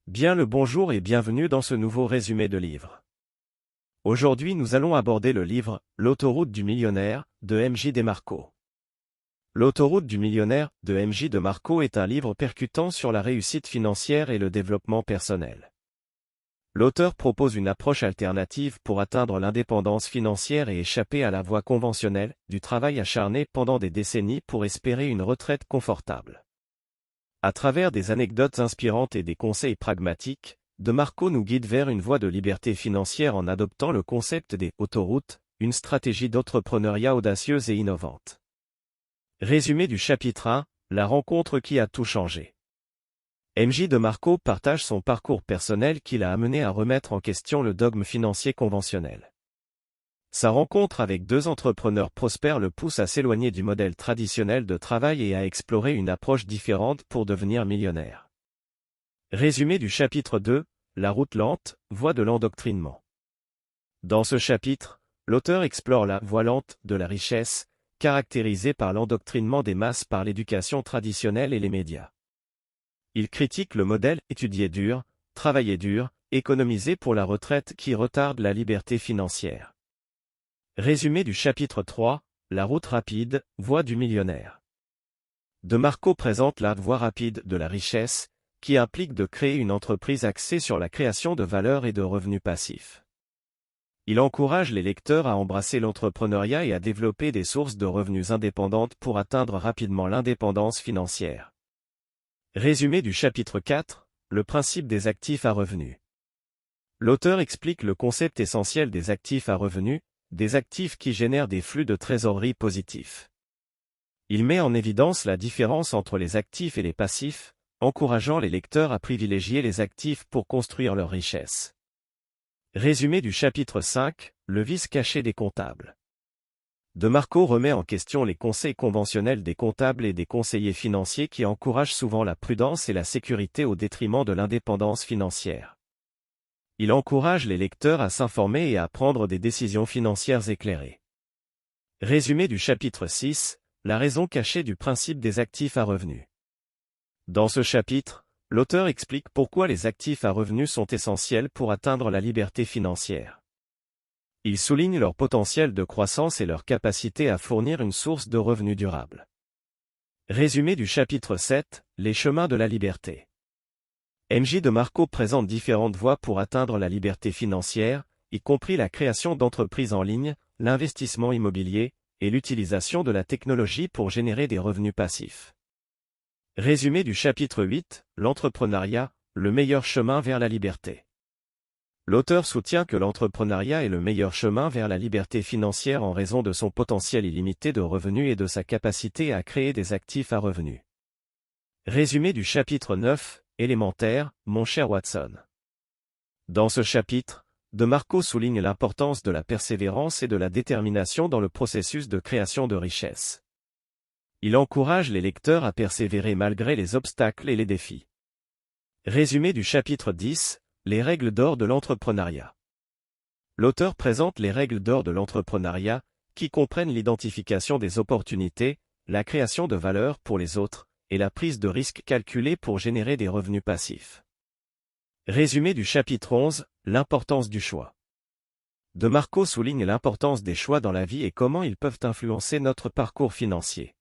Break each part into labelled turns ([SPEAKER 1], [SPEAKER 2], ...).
[SPEAKER 1] Bien le bonjour et bienvenue dans ce nouveau résumé de livre. Aujourd'hui nous allons aborder le livre « L'autoroute du millionnaire » de M.J. DeMarco. L'autoroute du millionnaire de M.J. DeMarco est un livre percutant sur la réussite financière et le développement personnel. L'auteur propose une approche alternative pour atteindre l'indépendance financière et échapper à la voie conventionnelle du travail acharné pendant des décennies pour espérer une retraite confortable. À travers des anecdotes inspirantes et des conseils pragmatiques, DeMarco nous guide vers une voie de liberté financière en adoptant le concept des autoroutes, une stratégie d'entrepreneuriat audacieuse et innovante. Résumé du chapitre 1, la rencontre qui a tout changé. M.J. DeMarco partage son parcours personnel qui l'a amené à remettre en question le dogme financier conventionnel. Sa rencontre avec deux entrepreneurs prospères le pousse à s'éloigner du modèle traditionnel de travail et à explorer une approche différente pour devenir millionnaire. Résumé du chapitre 2, la route lente, voie de l'endoctrinement. Dans ce chapitre, l'auteur explore la voie lente de la richesse, caractérisée par l'endoctrinement des masses par l'éducation traditionnelle et les médias. Il critique le modèle « étudier dur, travailler dur, économiser pour la retraite » qui retarde la liberté financière. Résumé du chapitre 3, la route rapide, voie du millionnaire. DeMarco présente la voie rapide de la richesse, qui implique de créer une entreprise axée sur la création de valeur et de revenus passifs. Il encourage les lecteurs à embrasser l'entrepreneuriat et à développer des sources de revenus indépendantes pour atteindre rapidement l'indépendance financière. Résumé du chapitre 4, le principe des actifs à revenus. L'auteur explique le concept essentiel des actifs à revenus, des actifs qui génèrent des flux de trésorerie positifs. Il met en évidence la différence entre les actifs et les passifs, encourageant les lecteurs à privilégier les actifs pour construire leur richesse. Résumé du chapitre 5, le vice caché des comptables. DeMarco remet en question les conseils conventionnels des comptables et des conseillers financiers qui encouragent souvent la prudence et la sécurité au détriment de l'indépendance financière. Il encourage les lecteurs à s'informer et à prendre des décisions financières éclairées. Résumé du chapitre 6, la raison cachée du principe des actifs à revenus. Dans ce chapitre, l'auteur explique pourquoi les actifs à revenus sont essentiels pour atteindre la liberté financière. Il souligne leur potentiel de croissance et leur capacité à fournir une source de revenus durable. Résumé du chapitre 7, les chemins de la liberté. M.J. DeMarco présente différentes voies pour atteindre la liberté financière, y compris la création d'entreprises en ligne, l'investissement immobilier, et l'utilisation de la technologie pour générer des revenus passifs. Résumé du chapitre 8, l'entrepreneuriat, le meilleur chemin vers la liberté. L'auteur soutient que l'entrepreneuriat est le meilleur chemin vers la liberté financière en raison de son potentiel illimité de revenus et de sa capacité à créer des actifs à revenus. Résumé du chapitre 9, élémentaire, mon cher Watson. Dans ce chapitre, DeMarco souligne l'importance de la persévérance et de la détermination dans le processus de création de richesse. Il encourage les lecteurs à persévérer malgré les obstacles et les défis. Résumé du chapitre 10, les règles d'or de l'entrepreneuriat. L'auteur présente les règles d'or de l'entrepreneuriat, qui comprennent l'identification des opportunités, la création de valeur pour les autres, et la prise de risque calculée pour générer des revenus passifs. Résumé du chapitre 11, l'importance du choix. DeMarco souligne l'importance des choix dans la vie et comment ils peuvent influencer notre parcours financier.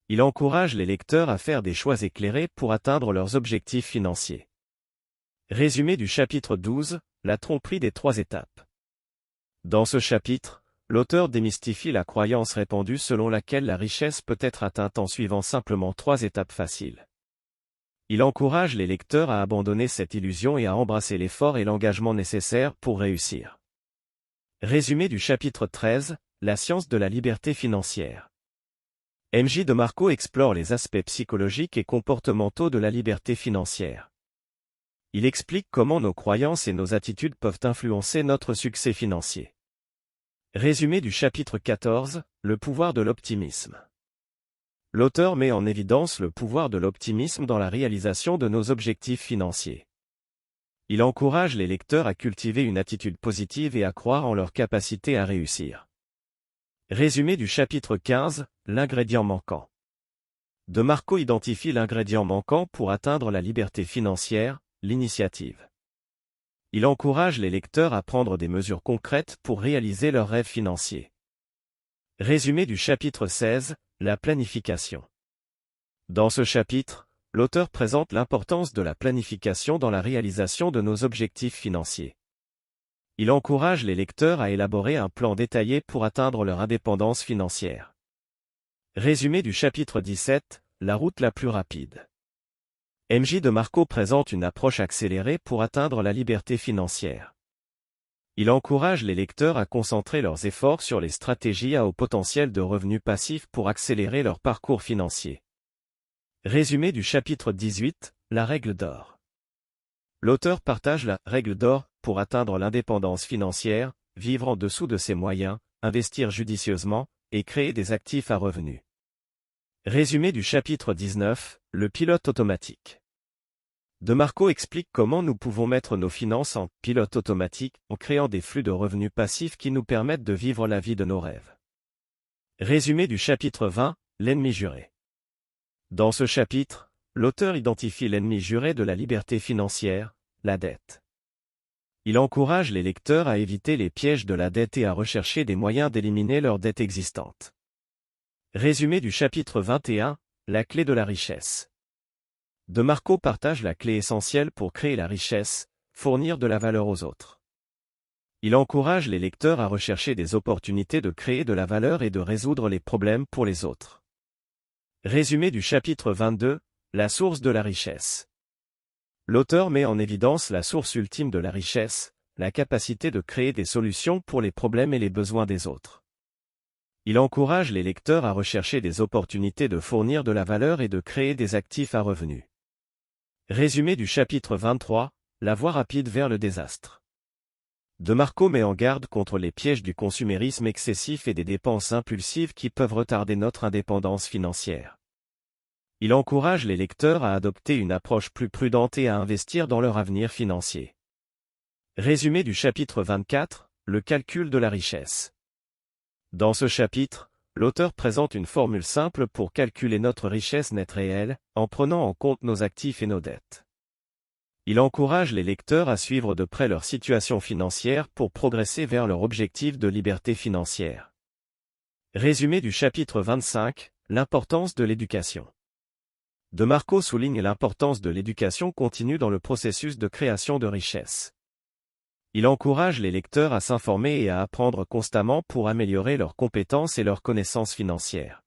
[SPEAKER 1] Il encourage les lecteurs à faire des choix éclairés pour atteindre leurs objectifs financiers. Résumé du chapitre 12, la tromperie des 3 étapes. Dans ce chapitre, l'auteur démystifie la croyance répandue selon laquelle la richesse peut être atteinte en suivant simplement 3 étapes faciles. Il encourage les lecteurs à abandonner cette illusion et à embrasser l'effort et l'engagement nécessaires pour réussir. Résumé du chapitre 13, la science de la liberté financière. M.J. DeMarco explore les aspects psychologiques et comportementaux de la liberté financière. Il explique comment nos croyances et nos attitudes peuvent influencer notre succès financier. Résumé du chapitre 14, le pouvoir de l'optimisme. L'auteur met en évidence le pouvoir de l'optimisme dans la réalisation de nos objectifs financiers. Il encourage les lecteurs à cultiver une attitude positive et à croire en leur capacité à réussir. Résumé du chapitre 15, l'ingrédient manquant. DeMarco identifie l'ingrédient manquant pour atteindre la liberté financière, l'initiative. Il encourage les lecteurs à prendre des mesures concrètes pour réaliser leurs rêves financiers. Résumé du chapitre 16, la planification. Dans ce chapitre, l'auteur présente l'importance de la planification dans la réalisation de nos objectifs financiers. Il encourage les lecteurs à élaborer un plan détaillé pour atteindre leur indépendance financière. Résumé du chapitre 17, la route la plus rapide. MJ DeMarco présente une approche accélérée pour atteindre la liberté financière. Il encourage les lecteurs à concentrer leurs efforts sur les stratégies à haut potentiel de revenus passifs pour accélérer leur parcours financier. Résumé du chapitre 18, la règle d'or. L'auteur partage la règle d'or pour atteindre l'indépendance financière, vivre en dessous de ses moyens, investir judicieusement, et créer des actifs à revenus. Résumé du chapitre 19, le pilote automatique. DeMarco explique comment nous pouvons mettre nos finances en pilote automatique en créant des flux de revenus passifs qui nous permettent de vivre la vie de nos rêves. Résumé du chapitre 20, l'ennemi juré. Dans ce chapitre, l'auteur identifie l'ennemi juré de la liberté financière, la dette. Il encourage les lecteurs à éviter les pièges de la dette et à rechercher des moyens d'éliminer leur dette existante. Résumé du chapitre 21, la clé de la richesse. DeMarco partage la clé essentielle pour créer la richesse, fournir de la valeur aux autres. Il encourage les lecteurs à rechercher des opportunités de créer de la valeur et de résoudre les problèmes pour les autres. Résumé du chapitre 22, la source de la richesse. L'auteur met en évidence la source ultime de la richesse, la capacité de créer des solutions pour les problèmes et les besoins des autres. Il encourage les lecteurs à rechercher des opportunités de fournir de la valeur et de créer des actifs à revenus. Résumé du chapitre 23, la voie rapide vers le désastre. DeMarco met en garde contre les pièges du consumérisme excessif et des dépenses impulsives qui peuvent retarder notre indépendance financière. Il encourage les lecteurs à adopter une approche plus prudente et à investir dans leur avenir financier. Résumé du chapitre 24, le calcul de la richesse. Dans ce chapitre, l'auteur présente une formule simple pour calculer notre richesse nette réelle, en prenant en compte nos actifs et nos dettes. Il encourage les lecteurs à suivre de près leur situation financière pour progresser vers leur objectif de liberté financière. Résumé du chapitre 25, l'importance de l'éducation. DeMarco souligne l'importance de l'éducation continue dans le processus de création de richesse. Il encourage les lecteurs à s'informer et à apprendre constamment pour améliorer leurs compétences et leurs connaissances financières.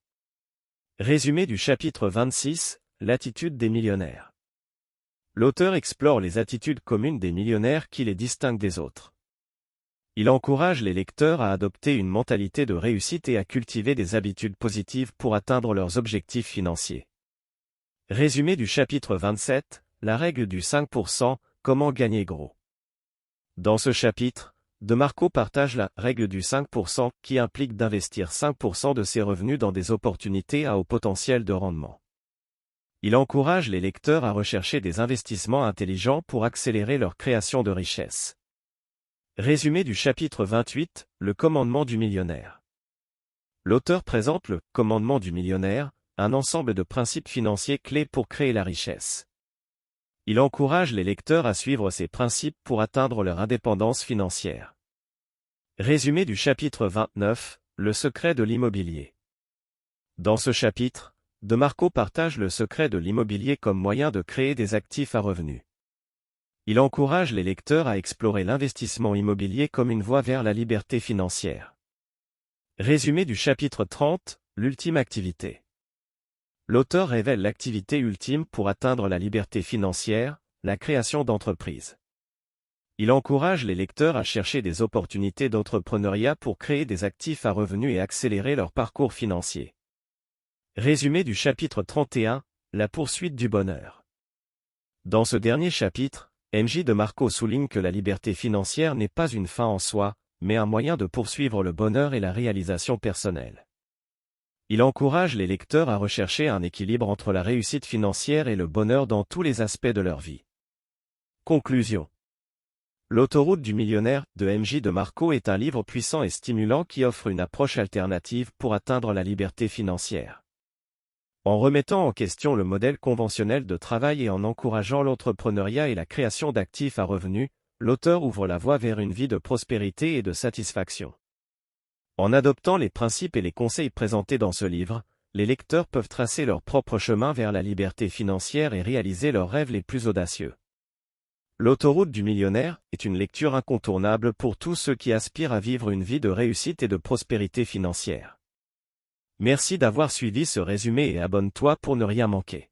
[SPEAKER 1] Résumé du chapitre 26, l'attitude des millionnaires. L'auteur explore les attitudes communes des millionnaires qui les distinguent des autres. Il encourage les lecteurs à adopter une mentalité de réussite et à cultiver des habitudes positives pour atteindre leurs objectifs financiers. Résumé du chapitre 27, la règle du 5%, comment gagner gros. Dans ce chapitre, DeMarco partage la règle du 5% qui implique d'investir 5% de ses revenus dans des opportunités à haut potentiel de rendement. Il encourage les lecteurs à rechercher des investissements intelligents pour accélérer leur création de richesse. Résumé du chapitre 28, le commandement du millionnaire. L'auteur présente le commandement du millionnaire, un ensemble de principes financiers clés pour créer la richesse. Il encourage les lecteurs à suivre ces principes pour atteindre leur indépendance financière. Résumé du chapitre 29, le secret de l'immobilier. Dans ce chapitre, DeMarco partage le secret de l'immobilier comme moyen de créer des actifs à revenus. Il encourage les lecteurs à explorer l'investissement immobilier comme une voie vers la liberté financière. Résumé du chapitre 30, l'ultime activité. L'auteur révèle l'activité ultime pour atteindre la liberté financière, la création d'entreprises. Il encourage les lecteurs à chercher des opportunités d'entrepreneuriat pour créer des actifs à revenus et accélérer leur parcours financier. Résumé du chapitre 31, la poursuite du bonheur. Dans ce dernier chapitre, MJ DeMarco souligne que la liberté financière n'est pas une fin en soi, mais un moyen de poursuivre le bonheur et la réalisation personnelle. Il encourage les lecteurs à rechercher un équilibre entre la réussite financière et le bonheur dans tous les aspects de leur vie. Conclusion. L'autoroute du millionnaire de MJ DeMarco est un livre puissant et stimulant qui offre une approche alternative pour atteindre la liberté financière. En remettant en question le modèle conventionnel de travail et en encourageant l'entrepreneuriat et la création d'actifs à revenus, l'auteur ouvre la voie vers une vie de prospérité et de satisfaction. En adoptant les principes et les conseils présentés dans ce livre, les lecteurs peuvent tracer leur propre chemin vers la liberté financière et réaliser leurs rêves les plus audacieux. L'autoroute du millionnaire est une lecture incontournable pour tous ceux qui aspirent à vivre une vie de réussite et de prospérité financière. Merci d'avoir suivi ce résumé et abonne-toi pour ne rien manquer.